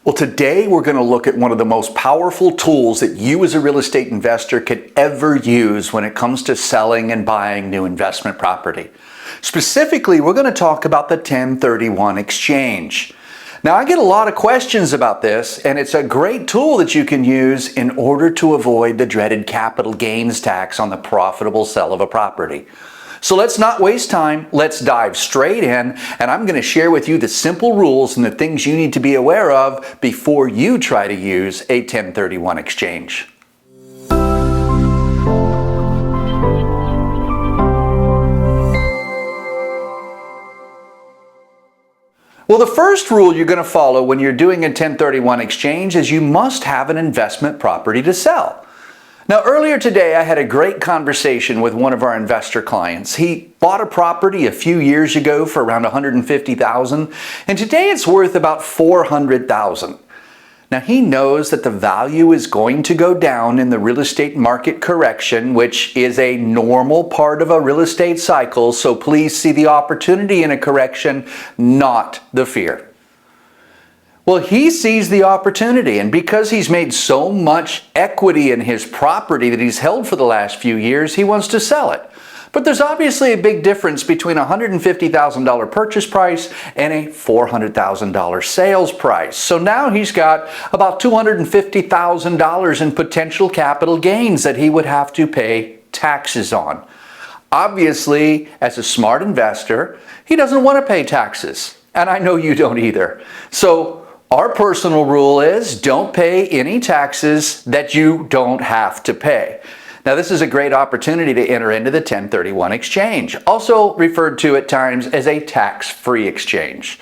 Well, today we're going to look at one of the most powerful tools that you as a real estate investor could ever use when it comes to selling and buying new investment property. Specifically, we're going to talk about the 1031 exchange. Now, I get a lot of questions about this, and it's a great tool that you can use in order to avoid the dreaded capital gains tax on the profitable sale of a property. So let's not waste time, let's dive straight in, and I'm going to share with you the simple rules and the things you need to be aware of before you try to use a 1031 exchange. Well, the first rule you're going to follow when you're doing a 1031 exchange is you must have an investment property to sell. Now, earlier today, I had a great conversation with one of our investor clients. He bought a property a few years ago for around $150,000, and today it's worth about $400,000. Now, he knows that the value is going to go down in the real estate market correction, which is a normal part of a real estate cycle, so please see the opportunity in a correction, not the fear. Well, he sees the opportunity, and because he's made so much equity in his property that he's held for the last few years, he wants to sell it. But there's obviously a big difference between a $150,000 purchase price and a $400,000 sales price. So now he's got about $250,000 in potential capital gains that he would have to pay taxes on. Obviously, as a smart investor, he doesn't want to pay taxes, and I know you don't either. So our personal rule is don't pay any taxes that you don't have to pay. Now, this is a great opportunity to enter into the 1031 exchange, also referred to at times as a tax-free exchange.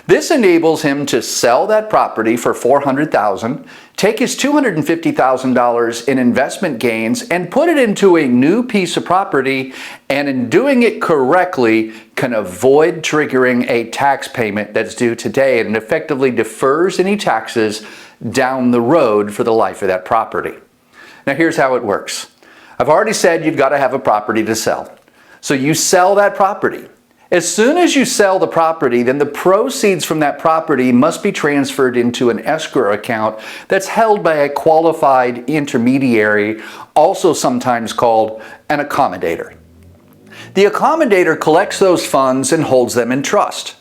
This enables him to sell that property for $400,000, take his $250,000 in investment gains and put it into a new piece of property, and in doing it correctly can avoid triggering a tax payment that's due today and effectively defers any taxes down the road for the life of that property. Now, here's how it works. I've already said you've got to have a property to sell. So you sell that property. As soon as you sell the property, then the proceeds from that property must be transferred into an escrow account that's held by a qualified intermediary, also sometimes called an accommodator. The accommodator collects those funds and holds them in trust.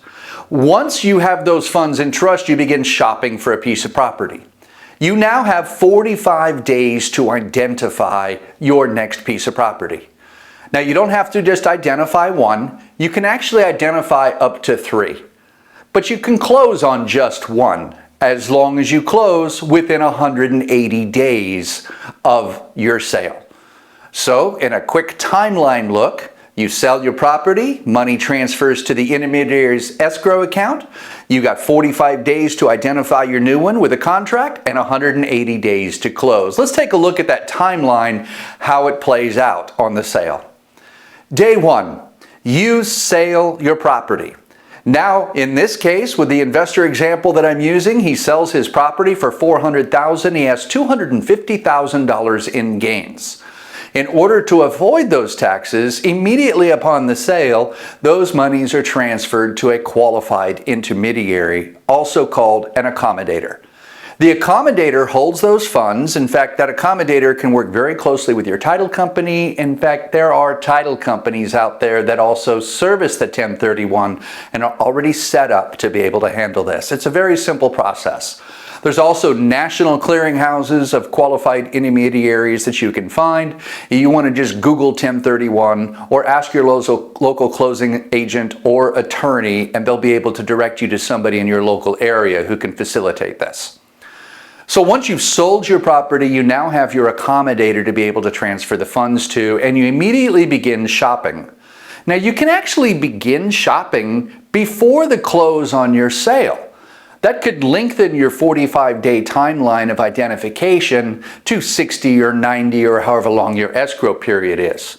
Once you have those funds in trust, you begin shopping for a piece of property. You now have 45 days to identify your next piece of property. Now, you don't have to just identify one. You can actually identify up to 3. But you can close on just one, as long as you close within 180 days of your sale. So, in a quick timeline look, you sell your property, money transfers to the intermediary's escrow account. You got 45 days to identify your new one with a contract and 180 days to close. Let's take a look at that timeline, how it plays out on the sale. Day 1, you sell your property. Now, in this case, with the investor example that I'm using, he sells his property for $400,000. He has $250,000 in gains. In order to avoid those taxes, immediately upon the sale, those monies are transferred to a qualified intermediary, also called an accommodator. The accommodator holds those funds. In fact, that accommodator can work very closely with your title company. In fact, there are title companies out there that also service the 1031 and are already set up to be able to handle this. It's a very simple process. There's also national clearinghouses of qualified intermediaries that you can find. You want to just Google 1031 or ask your local closing agent or attorney, and they'll be able to direct you to somebody in your local area who can facilitate this. So once you've sold your property, you now have your accommodator to be able to transfer the funds to, and you immediately begin shopping. Now, you can actually begin shopping before the close on your sale. That could lengthen your 45-day timeline of identification to 60 or 90 or however long your escrow period is.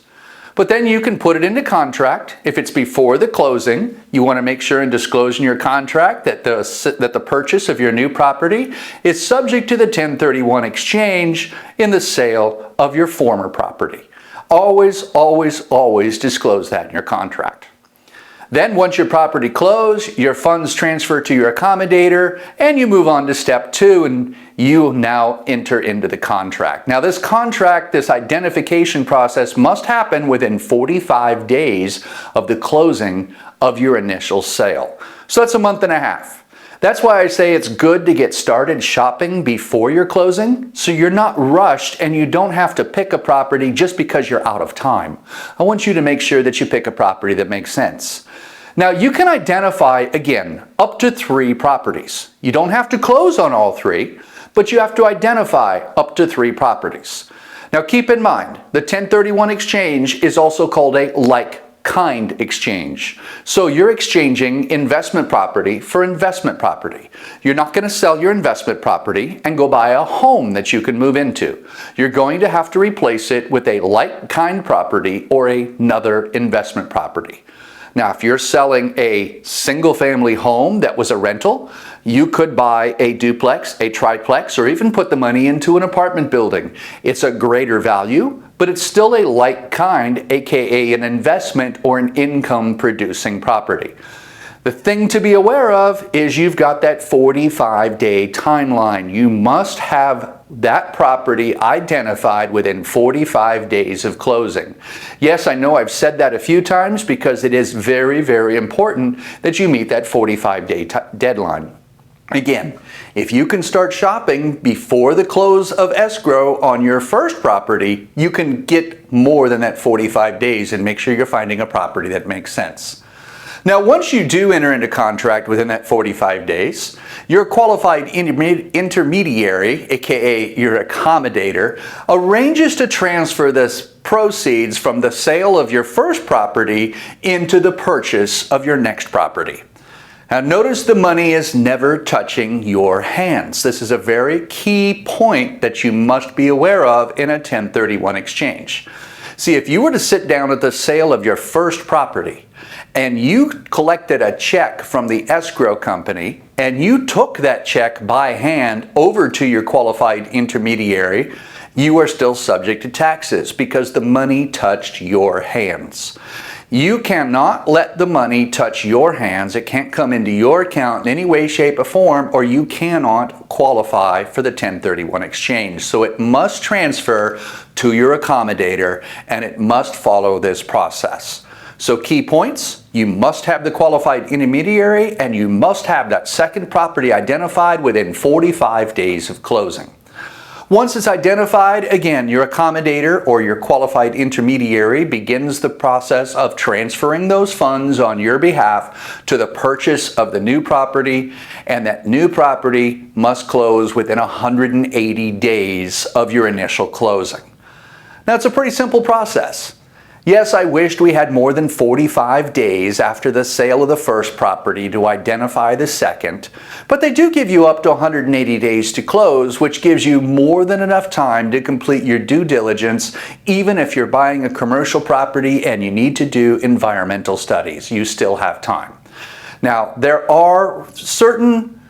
But then you can put it into contract. If it's before the closing, you want to make sure and disclose in your contract that the purchase of your new property is subject to the 1031 exchange in the sale of your former property. Always, always, always disclose that in your contract. Then once your property closes, your funds transfer to your accommodator and you move on to step 2 and you now enter into the contract. Now this contract, this identification process must happen within 45 days of the closing of your initial sale. So that's a month and a half. That's why I say it's good to get started shopping before your closing so you're not rushed and you don't have to pick a property just because you're out of time. I want you to make sure that you pick a property that makes sense. Now you can identify, again, up to 3 properties. You don't have to close on all 3, but you have to identify up to 3 properties. Now keep in mind, the 1031 exchange is also called a like-kind exchange. So you're exchanging investment property for investment property. You're not going to sell your investment property and go buy a home that you can move into. You're going to have to replace it with a like-kind property or another investment property. Now, if you're selling a single-family home that was a rental, you could buy a duplex, a triplex, or even put the money into an apartment building. It's a greater value, but it's still a like kind, aka an investment or an income-producing property. The thing to be aware of is you've got that 45-day timeline. You must have that property identified within 45 days of closing. Yes, I know I've said that a few times because it is very, very important that you meet that 45-day deadline. Again, if you can start shopping before the close of escrow on your first property, you can get more than that 45 days and make sure you're finding a property that makes sense. Now, once you do enter into contract within that 45 days, your qualified intermediary, aka your accommodator, arranges to transfer the proceeds from the sale of your first property into the purchase of your next property. Now, notice the money is never touching your hands. This is a very key point that you must be aware of in a 1031 exchange. See, if you were to sit down at the sale of your first property and you collected a check from the escrow company and you took that check by hand over to your qualified intermediary, you are still subject to taxes because the money touched your hands. You cannot let the money touch your hands. It can't come into your account in any way, shape, or form, or you cannot qualify for the 1031 exchange. So it must transfer to your accommodator, and it must follow this process. So key points, you must have the qualified intermediary, and you must have that second property identified within 45 days of closing. Once it's identified, again, your accommodator or your qualified intermediary begins the process of transferring those funds on your behalf to the purchase of the new property, and that new property must close within 180 days of your initial closing. Now, it's a pretty simple process. Yes, I wished we had more than 45 days after the sale of the first property to identify the second, but they do give you up to 180 days to close, which gives you more than enough time to complete your due diligence, even if you're buying a commercial property and you need to do environmental studies. You still have time. Now, there are certain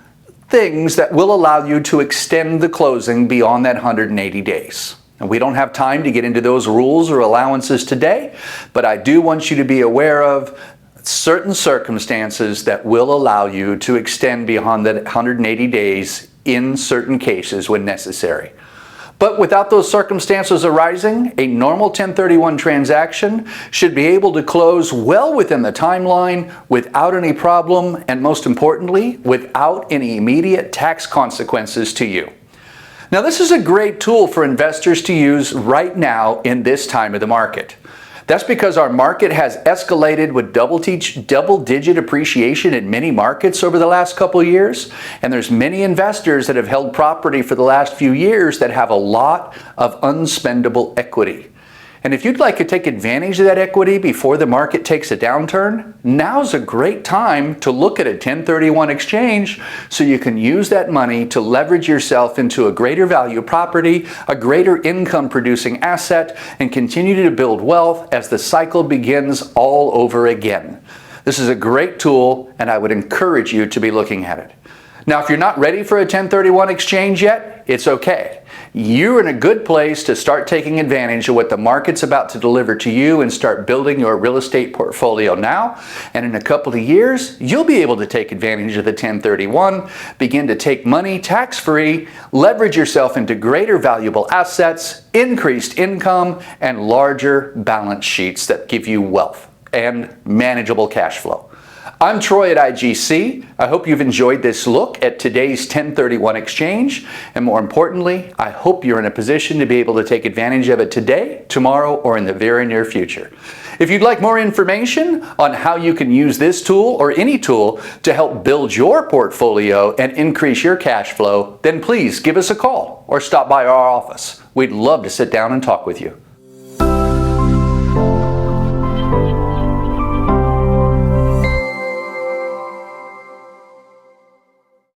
things that will allow you to extend the closing beyond that 180 days. And we don't have time to get into those rules or allowances today, but I do want you to be aware of certain circumstances that will allow you to extend beyond that 180 days in certain cases when necessary. But without those circumstances arising, a normal 1031 transaction should be able to close well within the timeline without any problem, and most importantly, without any immediate tax consequences to you. Now, this is a great tool for investors to use right now in this time of the market. That's because our market has escalated with double-digit appreciation in many markets over the last couple of years, and there's many investors that have held property for the last few years that have a lot of unspendable equity. And if you'd like to take advantage of that equity before the market takes a downturn, now's a great time to look at a 1031 exchange so you can use that money to leverage yourself into a greater value property, a greater income producing asset, and continue to build wealth as the cycle begins all over again. This is a great tool, and I would encourage you to be looking at it. Now, if you're not ready for a 1031 exchange yet, it's okay. You're in a good place to start taking advantage of what the market's about to deliver to you and start building your real estate portfolio now. And in a couple of years, you'll be able to take advantage of the 1031, begin to take money tax-free, leverage yourself into greater valuable assets, increased income, and larger balance sheets that give you wealth and manageable cash flow. I'm Troy at IGC. I hope you've enjoyed this look at today's 1031 exchange, and more importantly, I hope you're in a position to be able to take advantage of it today, tomorrow, or in the very near future. If you'd like more information on how you can use this tool or any tool to help build your portfolio and increase your cash flow, then please give us a call or stop by our office. We'd love to sit down and talk with you.